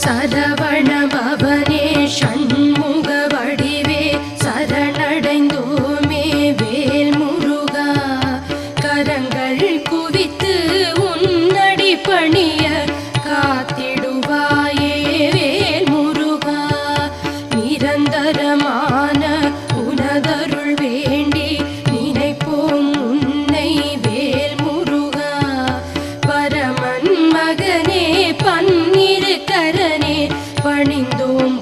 சரவண பவனே ஷண்முக வடிவே சரணடைந்தோமே வேல் முருகா. கரங்கள் குவித்து உன்னடி பணிய காத்திடுவாயே வேல் முருகா. நிரந்தரமான உனதருள் வேண்டி நினைப்போம் உன்னை வேல் முருகா. பரமன் மகனே பன்னிரு கரனே பணிந்தோம்